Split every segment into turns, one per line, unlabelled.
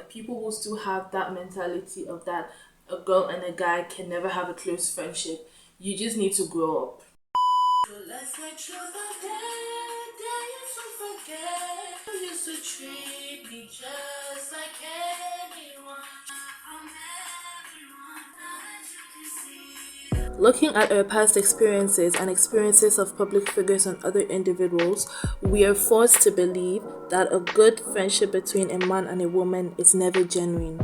people will still have that mentality of that a girl and a guy can never have a close friendship. You just need to grow up. So let's make sure that you don't forget. You used to treat me just like anyone. I'm everyone that you can see. Looking at our past experiences and experiences of public figures and other individuals, we are forced to believe that a good friendship between a man and a woman is never genuine.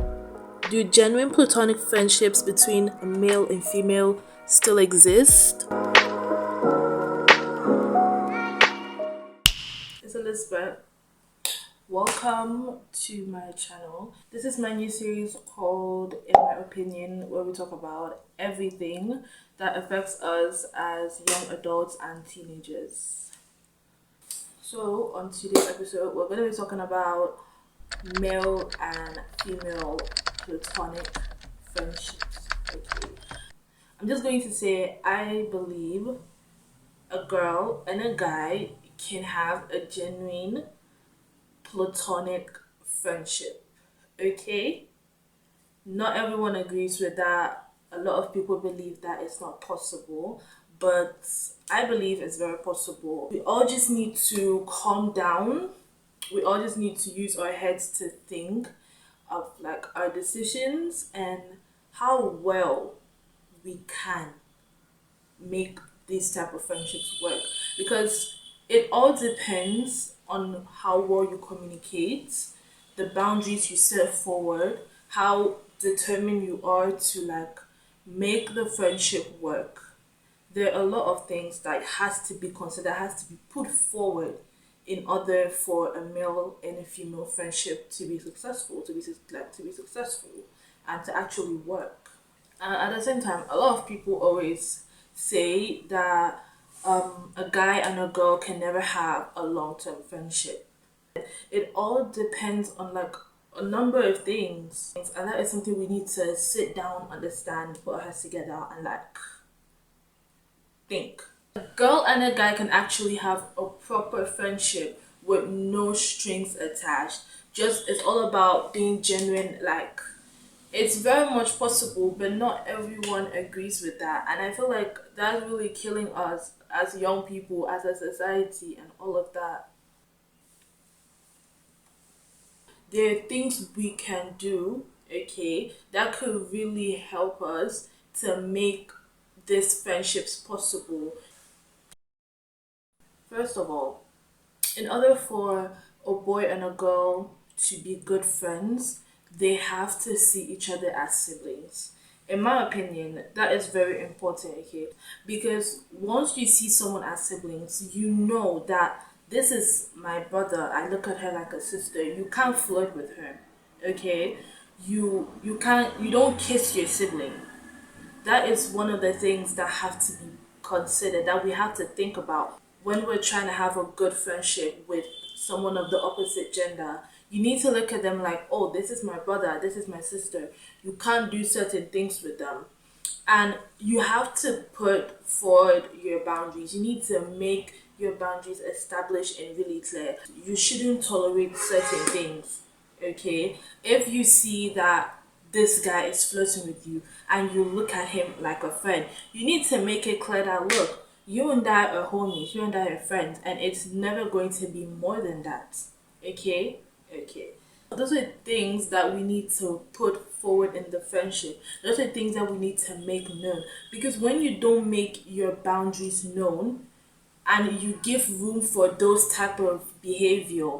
Do genuine platonic friendships between a male and female still exist? It's Elizabeth. Welcome to my channel. This is my new series called In My Opinion, where we talk about everything that affects us as young adults and teenagers. So on today's episode, we're going to be talking about male and female platonic friendships. Okay. I'm just going to say I believe a girl and a guy can have a genuine platonic friendship. Okay? Not everyone agrees with that. A lot of people believe that it's not possible, but I believe it's very possible. We all just need to calm down. We all just need to use our heads to think of like our decisions and how well we can make these type of friendships work, because it all depends on how well you communicate, the boundaries you set forward, how determined you are to like make the friendship work. There are a lot of things that has to be considered, has to be put forward in order for a male and a female friendship to be successful, to be successful and to actually work. At the same time, a lot of people always say that a guy and a girl can never have a long-term friendship. It all depends on like a number of things, and that is something we need to sit down, understand, put our heads together, and like think. A girl and a guy can actually have a proper friendship with no strings attached. Just it's all about being genuine. Like, it's very much possible, but not everyone agrees with that, and I feel like that's really killing us as young people, as a society, and all of that. There are things we can do, okay, that could really help us to make these friendships possible. First of all, in order for a boy and a girl to be good friends, they have to see each other as siblings. In my opinion, that is very important, okay? Because once you see someone as siblings, you know that this is my brother. I look at her like a sister. You can't flirt with her, okay? You don't kiss your sibling. That is one of the things that have to be considered, that we have to think about when we're trying to have a good friendship with someone of the opposite gender. You need to look at them like, oh, this is my brother, this is my sister. You can't do certain things with them, and you have to put forward your boundaries. You need to make your boundaries established and really clear. You shouldn't tolerate certain things, okay? If you see that this guy is flirting with you and you look at him like a friend, you need to make it clear that, look, you and I are homies, you and I are friends, and it's never going to be more than that, okay? Okay. Those are things that we need to put forward in the friendship. Those are things that we need to make known. Because when you don't make your boundaries known and you give room for those type of behavior,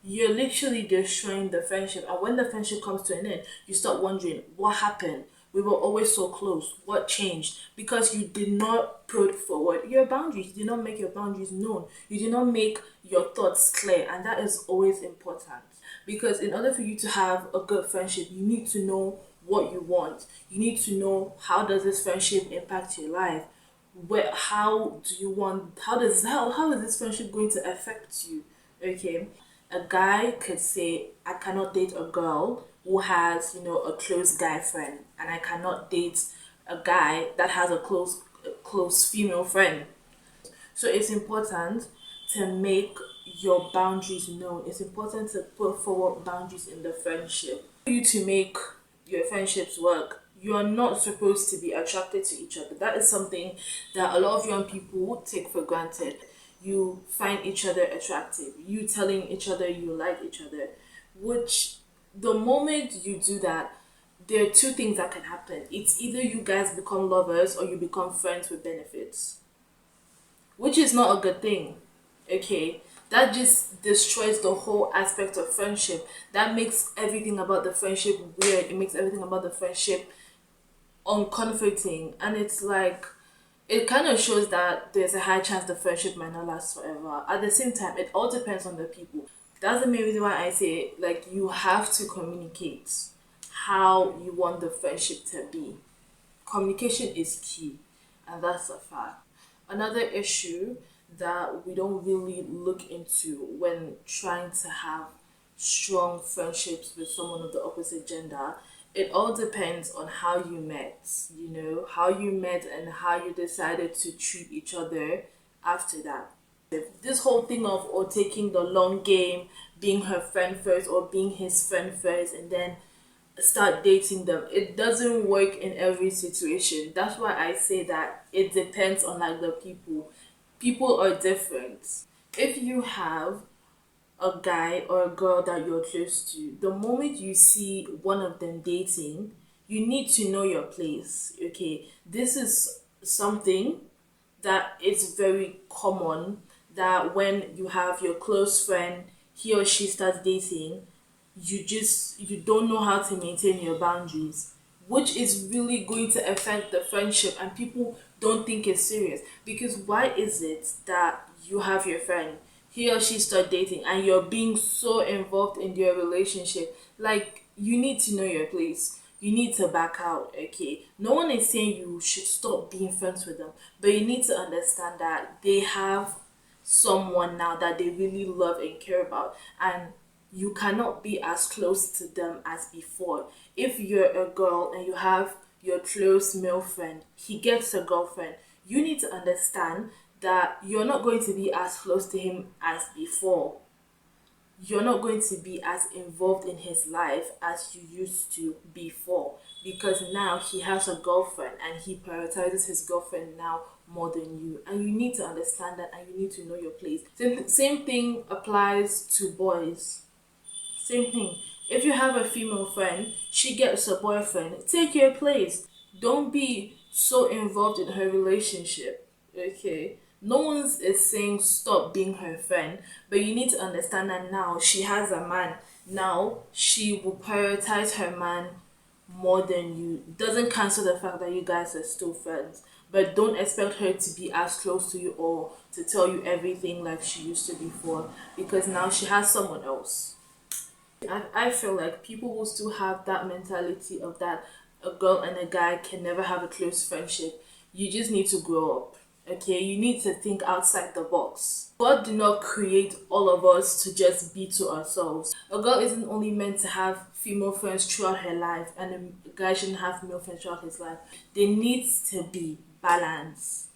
you're literally destroying the friendship. And when the friendship comes to an end, you start wondering what happened. We were always so close. What changed? Because you did not put forward your boundaries. You did not make your boundaries known. You did not make your thoughts clear. And that is always important. Because in order for you to have a good friendship, you need to know what you want. You need to know, how does this friendship impact your life? How do you want, how is this friendship going to affect you? Okay. A guy could say, I cannot date a girl who has, a close guy friend, and I cannot date a guy that has a close female friend. So it's important to make your boundaries known. It's important to put forward boundaries in the friendship. You to make your friendships work, you're not supposed to be attracted to each other. That is something that a lot of young people take for granted. You find each other attractive, you telling each other you like each other, which the moment you do that, there are two things that can happen. It's either you guys become lovers or you become friends with benefits, which is not a good thing. Okay, that just destroys the whole aspect of friendship. That makes everything about the friendship weird. It makes everything about the friendship uncomforting, and it's like it kind of shows that there's a high chance the friendship might not last forever. At the same time, it all depends on the people. That's the main reason why I say, like, you have to communicate how you want the friendship to be. Communication is key, and that's a fact. Another issue that we don't really look into when trying to have strong friendships with someone of the opposite gender, it all depends on how you met, how you met and how you decided to treat each other after that. This whole thing of or taking the long game, being her friend first or being his friend first, and then start dating them, it doesn't work in every situation. That's why I say that it depends on like the people are different. If you have a guy or a girl that you're close to, the moment you see one of them dating, you need to know your place. Okay, this is something that it's very common, that when you have your close friend, he or she starts dating, you don't know how to maintain your boundaries, which is really going to affect the friendship, and people don't think it's serious. Because why is it that you have your friend, he or she start dating, and you're being so involved in your relationship? Like, you need to know your place, you need to back out. Okay, no one is saying you should stop being friends with them, but you need to understand that they have someone now that they really love and care about, and you cannot be as close to them as before. If you're a girl and you have your close male friend, he gets a girlfriend, you need to understand that you're not going to be as close to him as before. You're not going to be as involved in his life as you used to before, because now he has a girlfriend and he prioritizes his girlfriend now more than you. And you need to understand that, and you need to know your place. Same thing applies to boys. Same thing. If you have a female friend, she gets a boyfriend, take your place. Don't be so involved in her relationship. Okay? No one is saying stop being her friend, but you need to understand that now she has a man. Now she will prioritize her man more than you. Doesn't cancel the fact that you guys are still friends, but don't expect her to be as close to you or to tell you everything like she used to before, because now she has someone else. I feel like people will still have that mentality of that a girl and a guy can never have a close friendship. You just need to grow up. Okay, you need to think outside the box. God did not create all of us to just be to ourselves. A girl isn't only meant to have female friends throughout her life, and a guy shouldn't have male friends throughout his life. There needs to be balance.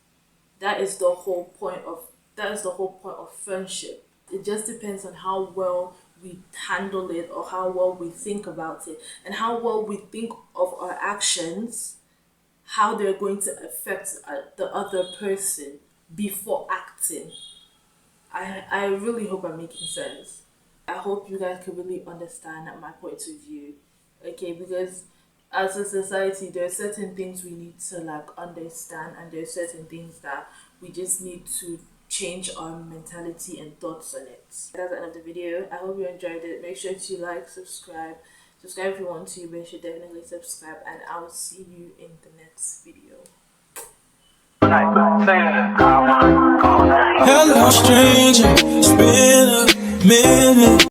That is the whole point of friendship. It just depends on how well we handle it, or how well we think about it, and how well we think of our actions, how they're going to affect the other person before acting. I really hope I'm making sense. I hope you guys can really understand my point of view. Okay, because as a society, there are certain things we need to like understand, and there are certain things that we just need to change our mentality and thoughts on it. That's the end of the video. I hope you enjoyed it. Make sure to like, subscribe if you want to, but you should definitely subscribe, and I'll see you in the next video. Hello stranger, it's been a minute.